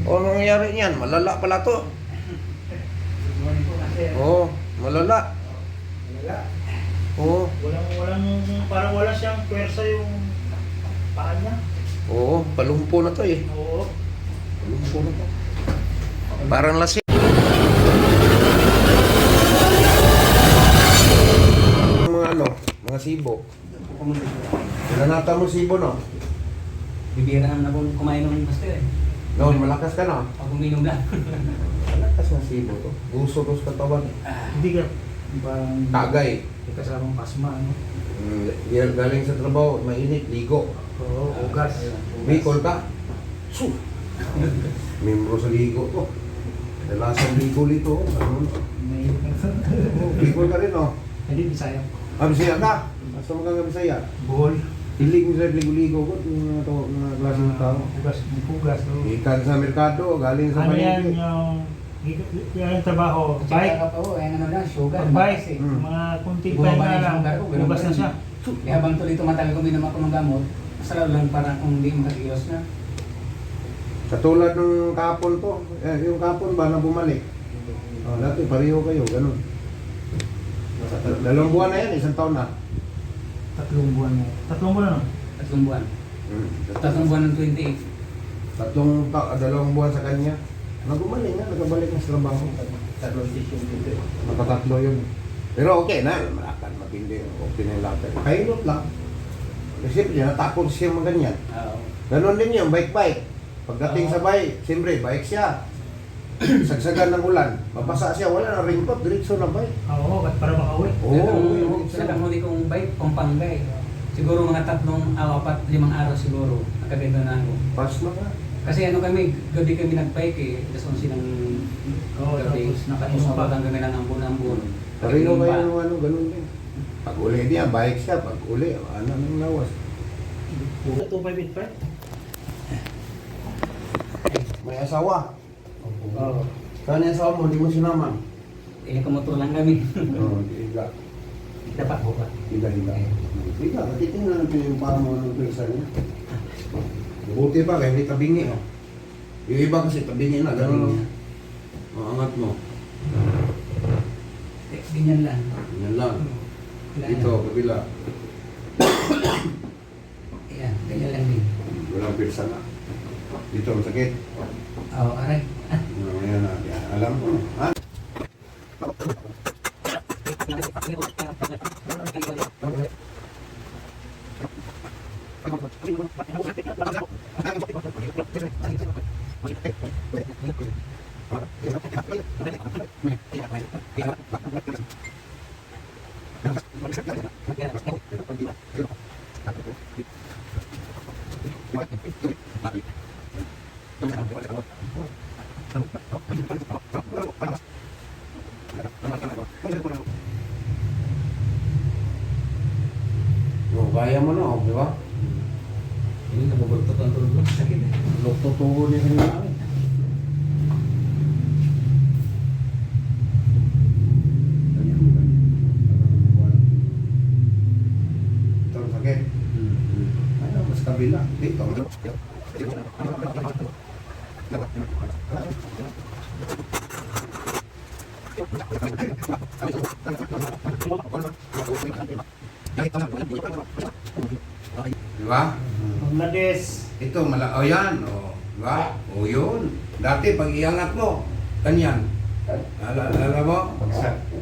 O, anong nangyari niyan? Malala pala to. Oo, malala. Wala. Oo. Parang wala siyang pwersa yung paa niya. Oo, palumpo na to eh. Oo. Palumpo na to. Parang lasing. Mga ano, mga sibo. Pinanata mo sibo, no? Bibira naman akong kumain ng master eh. Noon, malakas ka na. Pag uminom lang. Malakas na sibo to. Gusto to sa katawan. Hindi ka. Parang Tagay. kasamang pasma, ano? Galing sa trabaho, mainit, ligo. Oo, ugas. Bicol ka? Su! Membro sa ligo to. Dalasang ligo dito. Ano? Nailit na. Bicol ka rin, no? Hindi, Bisaya. Ah, Bisaya ka? Basta mo kang Bisaya. Bohol. Hilig mo sa ligo-ligo ko, mga klaseng tao. Ugas. Ugas. Ikan sa merkado, galing sa Ano yan palengke. yung trabaho? Bike? Oo, ayan ano lang, sugar. Bike. Hmm. Mga kunting Bumaba pahinga yung lang. sugar ko, ganun Ugas na pa rin. siya. Kaya habang tuloy tumatagal ko, minom ako ng gamot, masarap lang parang kung hindi makakilos na. Katulad ng kapon to, yung kapon ba na bumalik? Oh, dati pareho kayo, ganun. Dalawang buwan na yan, isang taon na. 3 buwan na. 3 buwan na. 3 buwan. 3 buwan ng 28. Dalawang buwan sa kanya. Nagumaling na, nagabalik na sa trabaho. Tatlong session dito. Nakatatlo yun. Pero okay na, malakad, matindi, okay na yung lakad. Kahilot lang. Kasi natakot siya mga ganyan. Oo. Ganon din yung bike-bike. Pagdating sa bike, siyempre, bike siya. Sagsagan ng ulan, mabasa siya, wala na raincoat, diretso na bike. Oo, ba't para makauwi? Oo, Sila ang huli kong bike, Pampanga eh. Siguro mga 4, 4, 5 araw siguro, nakabendo na ako. Pas na ka. Kasi ano kami, gabi kami nag-bike eh, alas 11 ng Oo, gabi. tapos Tapos mabagang kami ng ambon-ambon. Pareho kayo ng ano, ganun din. Pag uli niya, bike siya, pag uli, ano nang lawas. 2.5 May asawa. Oo. Saan yung asawa mo, di mo sinama? Eh, kamotor lang kami. Oo, higa. Dapat po ba? Higa. Higa, natitingnan natin yung parang mga ng pwersa niya. Buti pa, kaya hindi tabingi. Oh. Yung iba kasi tabingi na, gano'n. Maangat mo. Ganyan lang. Yan lang. Wala Dito, na. kabila. Ayan, ganyan lang din. Walang pwersa na. Dito, masakit. Oo, aray. Ayan na, yan. Alam ko. Ha? Oh, kaya mo na, oh, di ba? Ini nabubultot ang tulog. Sakit eh. Luktutuho niya kanina namin. Ganyan mo, ganyan. Ito ang sakit. Ano, mas kabila. Dito. Di ba? Bangladesh. Ito, o yan, o. Di ba? O yun. Dati, pag iangat mo, ganyan. Alam mo?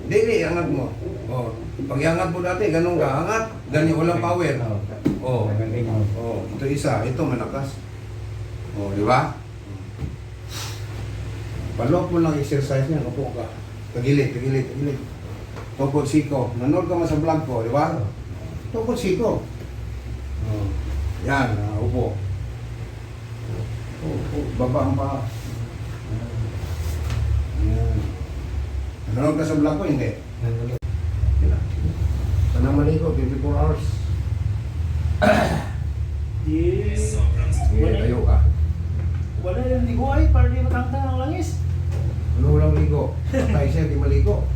Hindi, iangat mo. O, pag iangat mo dati, ganun ka, angat. Ganyan, walang power. O, ito isa, ito malakas. O, di ba? Palok mo lang exercise niya, upo ka. Tagilid. Tungkol siko. Nanood ka man sa vlog ko, di ba? Tungkol siko. Oh. Yan, upo. Upo, baba ang paa. Yan. Nanood ka sa vlog ko, hindi? Yan. Sana maligo, 24 hours. Yes. Sige, tayo ka. Wala yung ligo ay, para di matangtang ang langis. Ano walang ligo? Patay siya, di maligo.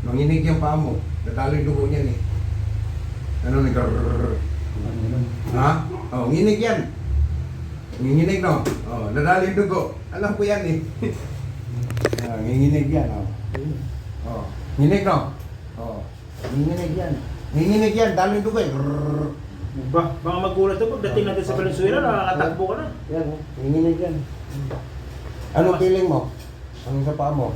Manginig yung paa mo. Natalo yung dugo niyan eh. Ano nag-rrrr? Ha? Oh, nginig yan. Nginginig, no? Oh, nadaling dugo. Alam ko yan, eh. Nginginig yan, oh. Oh, nginig, no? Oh, nginginig yan. Nginginig yan, daling dugo, eh. Rrrr. Baka magulat ito pagdating natin sa Valenzuela, nakakatakbo ka na. Yan, oh. Nginginig yan. Anong feeling mo? Anong sa paa mo?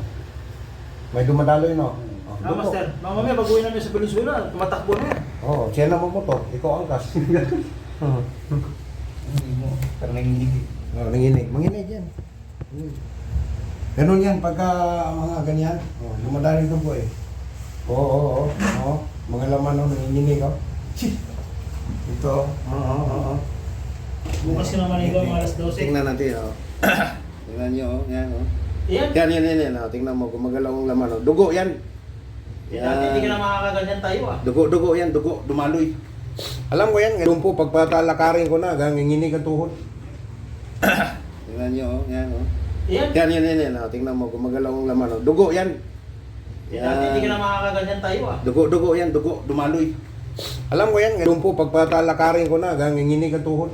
May dumadaloy, no? Oh, dugo. Master, mamaya baguhin namin sa Valenzuela, tumatakbo na yan. Oh, siya na mamoto. Ikaw angkas. Pero nanginginig. Oh, nanginig. Manginig yan. Ganun yan pagka mga ganyan. Oh, lumadaling dugo eh. Oo. Mga laman oh, nanginginig oh. Ito. Oo. Bukas ka naman ikaw, mga alas 12. Tingnan natin oh. Tingnan nyo oh. Yan oh. Yan. Yan. Oh. Tingnan mo kung magalaw ang laman oh. Dugo yan. Dati hindi ka na makakaganyan tayo ah. Dugo. Dumaloy. Alam ko yan. Ngayon po, pagpatalakarin ko na, ganginginig ang tuhod. Tingnan nyo oh. Yan oh. Yan. Oh. Tingnan mo kung magalaw ang laman oh. Dugo yan. Dati hindi ka na makakaganyan tayo ah. Dugo. Dumaloy. Alam ko yan. Ngayon po, pagpatalakarin ko na, ganginginig ang tuhod.